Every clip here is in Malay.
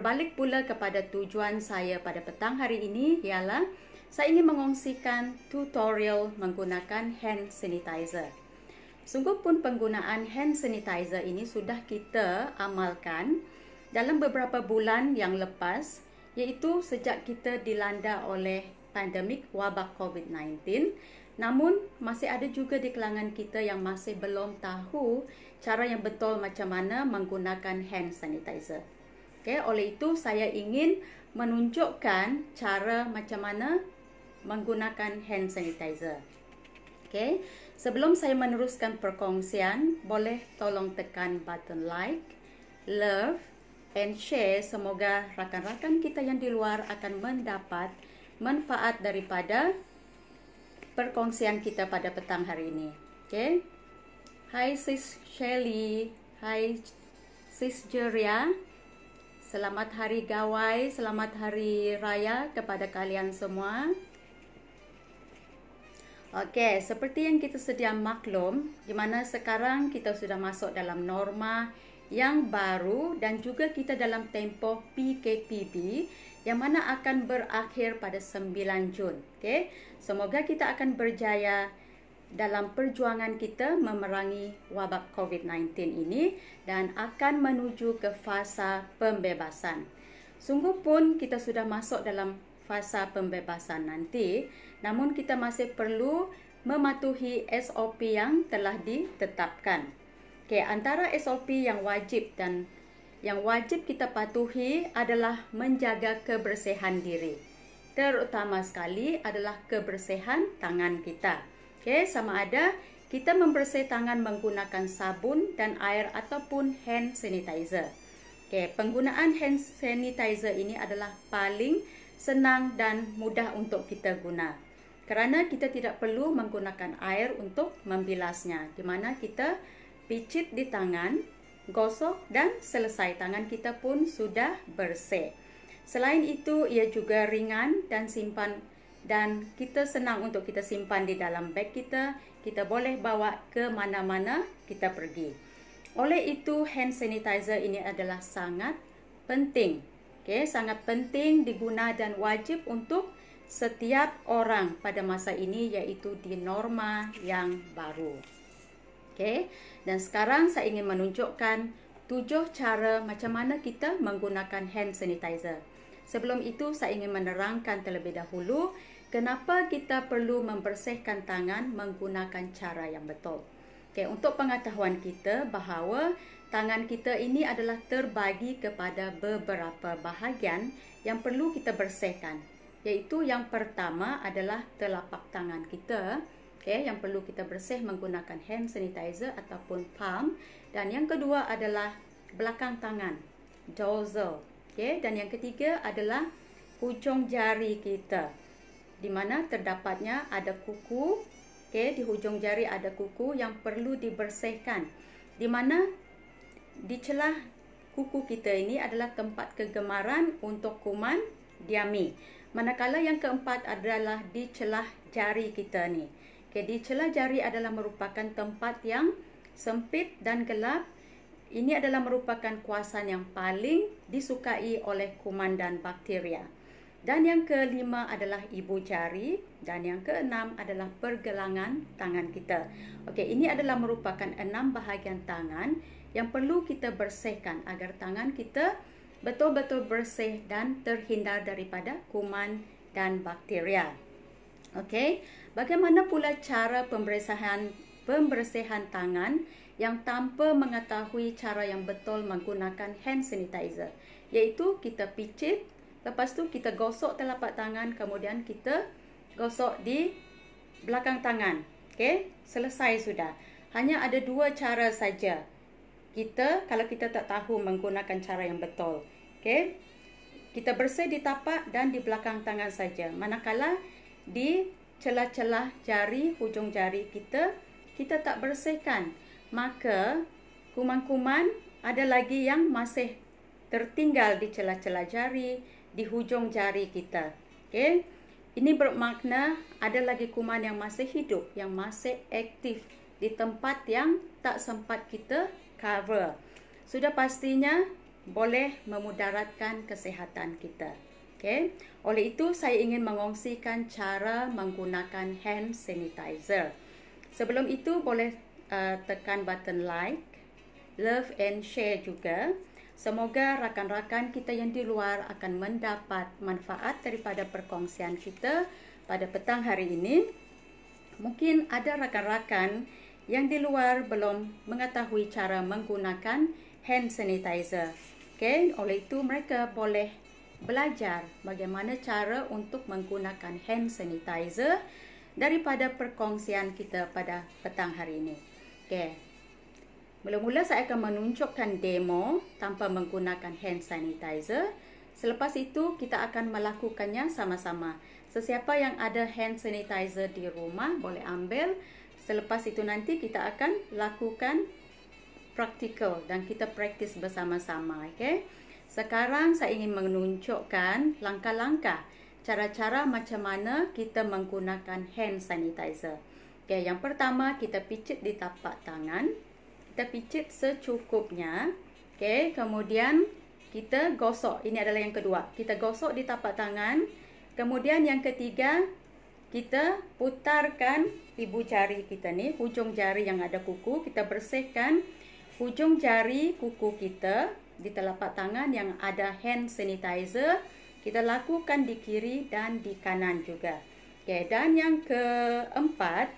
berbalik pula kepada tujuan saya pada petang hari ini ialah saya ingin mengongsikan tutorial menggunakan hand sanitizer. Sungguh pun penggunaan hand sanitizer ini sudah kita amalkan dalam beberapa bulan yang lepas, iaitu sejak kita dilanda oleh pandemik wabak COVID-19. Namun masih ada juga di kalangan kita yang masih belum tahu cara yang betul macam mana menggunakan hand sanitizer. Okay, oleh itu saya ingin menunjukkan cara macam mana menggunakan hand sanitizer. Okay, sebelum saya meneruskan perkongsian, boleh tolong tekan button like, love and share. Semoga rakan-rakan kita yang di luar akan mendapat manfaat daripada perkongsian kita pada petang hari ini. Okay. Hai Sis Shelly, hai Sis Jeria. Selamat Hari Gawai, selamat Hari Raya kepada kalian semua. Okey, seperti yang kita sedia maklum, di mana sekarang kita sudah masuk dalam norma yang baru dan juga kita dalam tempoh PKPB yang mana akan berakhir pada 9 Jun. Okey, semoga kita akan berjaya dalam perjuangan kita memerangi wabak COVID-19 ini dan akan menuju ke fasa pembebasan. Sungguh pun kita sudah masuk dalam fasa pembebasan nanti, namun kita masih perlu mematuhi SOP yang telah ditetapkan. Okey, antara SOP yang wajib dan yang wajib kita patuhi adalah menjaga kebersihan diri. Terutama sekali adalah kebersihan tangan kita. Okey, sama ada kita membersih tangan menggunakan sabun dan air ataupun hand sanitizer. Okey, penggunaan hand sanitizer ini adalah paling senang dan mudah untuk kita guna. Kerana kita tidak perlu menggunakan air untuk membilasnya, di mana kita picit di tangan, gosok dan selesai, tangan kita pun sudah bersih. Selain itu, ia juga ringan dan kita senang untuk kita simpan di dalam beg kita. Kita boleh bawa ke mana-mana kita pergi. Oleh itu, hand sanitizer ini adalah sangat penting. Okay, sangat penting diguna dan wajib untuk setiap orang pada masa ini, iaitu di norma yang baru. Okay, dan sekarang saya ingin menunjukkan 7 cara macam mana kita menggunakan hand sanitizer. Sebelum itu, saya ingin menerangkan terlebih dahulu kenapa kita perlu membersihkan tangan menggunakan cara yang betul. Okay, untuk pengetahuan kita bahawa tangan kita ini adalah terbagi kepada beberapa bahagian yang perlu kita bersihkan. Iaitu yang pertama adalah telapak tangan kita. Okay, yang perlu kita bersih menggunakan hand sanitizer ataupun palm. Dan yang kedua adalah belakang tangan, dorsal. Okay, dan yang ketiga adalah hujung jari kita, di mana terdapatnya ada kuku. Okay, di hujung jari ada kuku yang perlu dibersihkan, di mana di celah kuku kita ini adalah tempat kegemaran untuk kuman diami. Manakala yang keempat adalah di celah jari kita ni. Okay, di celah jari adalah merupakan tempat yang sempit dan gelap. Ini adalah merupakan kawasan yang paling disukai oleh kuman dan bakteria. Dan yang kelima adalah ibu jari. Dan yang keenam adalah pergelangan tangan kita. Okey, ini adalah merupakan 6 bahagian tangan yang perlu kita bersihkan agar tangan kita betul-betul bersih dan terhindar daripada kuman dan bakteria. Okey, bagaimana pula cara pembersihan tangan yang tanpa mengetahui cara yang betul menggunakan hand sanitizer? Iaitu kita picit, lepas tu kita gosok telapak tangan, kemudian kita gosok di belakang tangan. Okey, selesai sudah. Hanya ada 2 cara saja. Kalau kita tak tahu menggunakan cara yang betul. Okey, kita bersih di tapak dan di belakang tangan saja. Manakala di celah-celah jari, hujung jari kita tak bersihkan, maka kuman-kuman ada lagi yang masih tertinggal di celah-celah jari, di hujung jari kita. Okey, ini bermakna ada lagi kuman yang masih hidup, yang masih aktif di tempat yang tak sempat kita cover. Sudah pastinya boleh memudaratkan kesihatan kita. Okay. Oleh itu, saya ingin mengongsikan cara menggunakan hand sanitizer. Sebelum itu, boleh tekan button like, love and share juga. Semoga rakan-rakan kita yang di luar akan mendapat manfaat daripada perkongsian kita pada petang hari ini. Mungkin ada rakan-rakan yang di luar belum mengetahui cara menggunakan hand sanitizer. Okay, oleh itu mereka boleh belajar bagaimana cara untuk menggunakan hand sanitizer daripada perkongsian kita pada petang hari ini. Okay. Mula-mula saya akan menunjukkan demo tanpa menggunakan hand sanitizer. Selepas itu kita akan melakukannya sama-sama. Sesiapa yang ada hand sanitizer di rumah boleh ambil. Selepas itu nanti kita akan lakukan praktikal dan kita praktis bersama-sama. Okay? Sekarang saya ingin menunjukkan langkah-langkah cara-cara macam mana kita menggunakan hand sanitizer. Okay, yang pertama kita picit di tapak tangan. Kita picit secukupnya. Okay, kemudian kita gosok. Ini adalah yang kedua. Kita gosok di tapak tangan. Kemudian yang ketiga, kita putarkan ibu jari kita ni, hujung jari yang ada kuku. Kita bersihkan hujung jari kuku kita di telapak tangan yang ada hand sanitizer. Kita lakukan di kiri dan di kanan juga. Okay, dan yang keempat,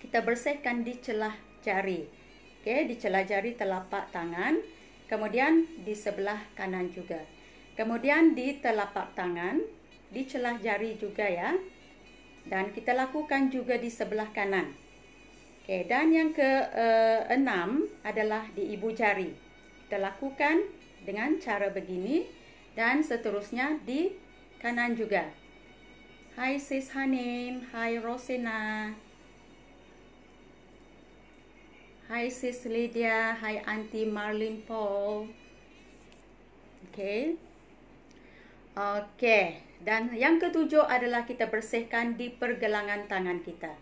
kita bersihkan di celah jari. Okay, di celah jari telapak tangan, kemudian di sebelah kanan juga. Kemudian di telapak tangan, di celah jari juga ya. Dan kita lakukan juga di sebelah kanan. Okay, dan yang keenam adalah di ibu jari. Kita lakukan dengan cara begini dan seterusnya di kanan juga. Hai Sis Hanim, hai Rosina. Hai Sis Lydia, hai Auntie Marlene Paul. Okay. Okay. Dan yang ketujuh adalah kita bersihkan di pergelangan tangan kita.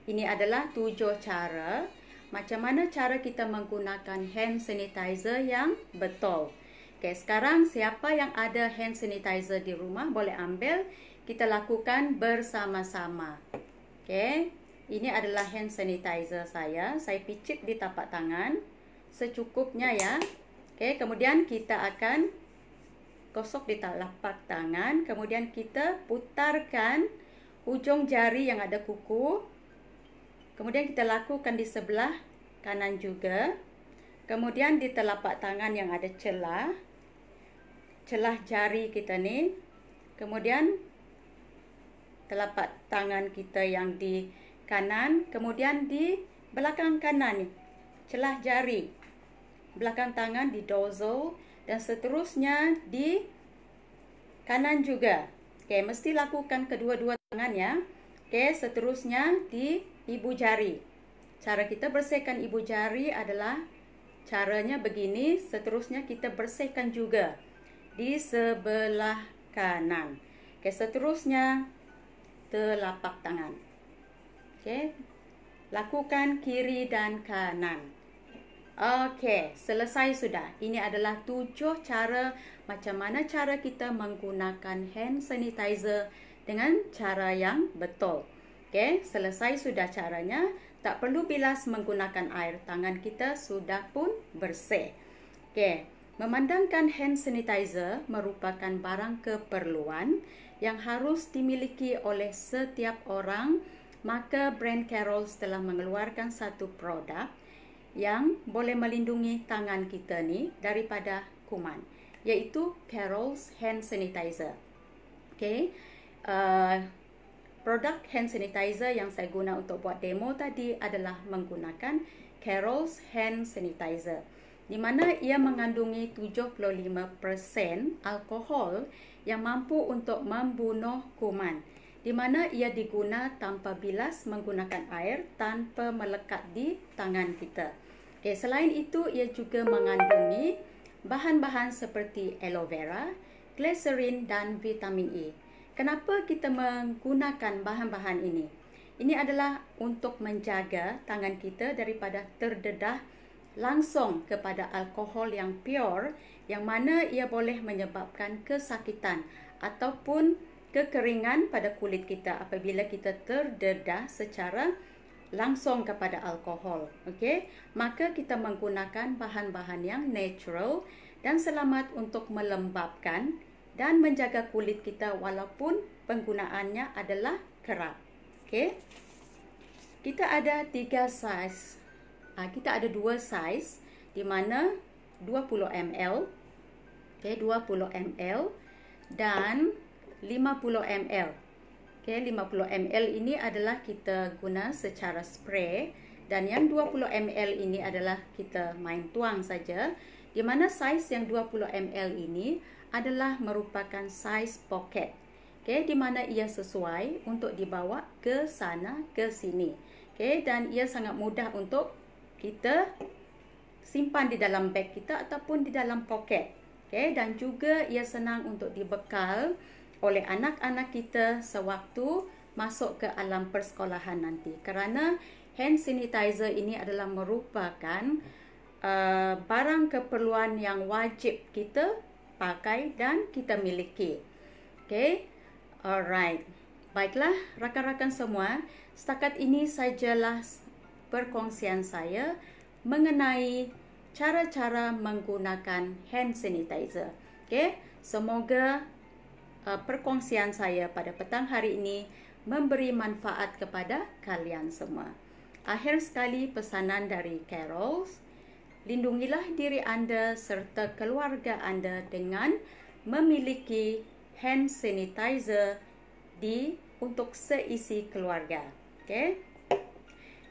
Ini adalah 7 cara. Macam mana cara kita menggunakan hand sanitizer yang betul. Okay, sekarang siapa yang ada hand sanitizer di rumah boleh ambil. Kita lakukan bersama-sama. Okay. Ini adalah hand sanitizer saya. Saya picit di tapak tangan secukupnya ya. Okay, kemudian kita akan gosok di telapak tangan. Kemudian kita putarkan ujung jari yang ada kuku. Kemudian kita lakukan di sebelah kanan juga. Kemudian di telapak tangan yang ada celah jari kita ni. Kemudian telapak tangan kita yang di kanan, kemudian di belakang kanan, celah jari, belakang tangan di dorsal dan seterusnya di kanan juga. Okay, mesti lakukan kedua-dua tangan ya. Okay, seterusnya di ibu jari. Cara kita bersihkan ibu jari adalah caranya begini. Seterusnya kita bersihkan juga di sebelah kanan. Okay, seterusnya telapak tangan. Okay. Lakukan kiri dan kanan. Okey, selesai sudah. Ini adalah 7 cara macam mana cara kita menggunakan hand sanitizer dengan cara yang betul. Okey, selesai sudah caranya. Tak perlu bilas menggunakan air. Tangan kita sudah pun bersih. Okey, memandangkan hand sanitizer merupakan barang keperluan yang harus dimiliki oleh setiap orang. Maka brand Carol's telah mengeluarkan satu produk yang boleh melindungi tangan kita ni daripada kuman, iaitu Carol's hand sanitizer. Okay, produk hand sanitizer yang saya guna untuk buat demo tadi adalah menggunakan Carol's hand sanitizer, di mana ia mengandungi 75% alkohol yang mampu untuk membunuh kuman, di mana ia diguna tanpa bilas menggunakan air tanpa melekat di tangan kita. Okay, selain itu, ia juga mengandungi bahan-bahan seperti aloe vera, glycerin dan vitamin E. Kenapa kita menggunakan bahan-bahan ini? Ini adalah untuk menjaga tangan kita daripada terdedah langsung kepada alkohol yang pure yang mana ia boleh menyebabkan kesakitan ataupun kekeringan pada kulit kita apabila kita terdedah secara langsung kepada alkohol. Okey, maka kita menggunakan bahan-bahan yang natural dan selamat untuk melembabkan dan menjaga kulit kita walaupun penggunaannya adalah kerap. Okey. Kita ada 3 saiz. Kita ada 2 saiz di mana 20 ml, okey, 20 ml dan 50 ml. Okey, 50 ml ini adalah kita guna secara spray dan yang 20 ml ini adalah kita main tuang saja. Di mana saiz yang 20 ml ini adalah merupakan saiz pocket. Okey, di mana ia sesuai untuk dibawa ke sana ke sini. Okey, dan ia sangat mudah untuk kita simpan di dalam beg kita ataupun di dalam poket. Okey, dan juga ia senang untuk dibekal oleh anak-anak kita sewaktu masuk ke alam persekolahan nanti. Kerana hand sanitizer ini adalah merupakan barang keperluan yang wajib kita pakai dan kita miliki. Okey, alright. Baiklah rakan-rakan semua, setakat ini sajalah perkongsian saya mengenai cara-cara menggunakan hand sanitizer. Okey, semoga perkongsian saya pada petang hari ini memberi manfaat kepada kalian semua. Akhir sekali pesanan dari Carols, lindungilah diri anda serta keluarga anda dengan memiliki hand sanitizer untuk seisi keluarga. Okay?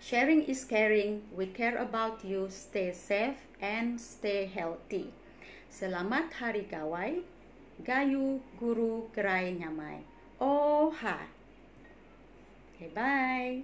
Sharing is caring. We care about you. Stay safe and stay healthy. Selamat Hari Gawai. Gayu Guru Gerai Nyamai. Oha. Okay, bye.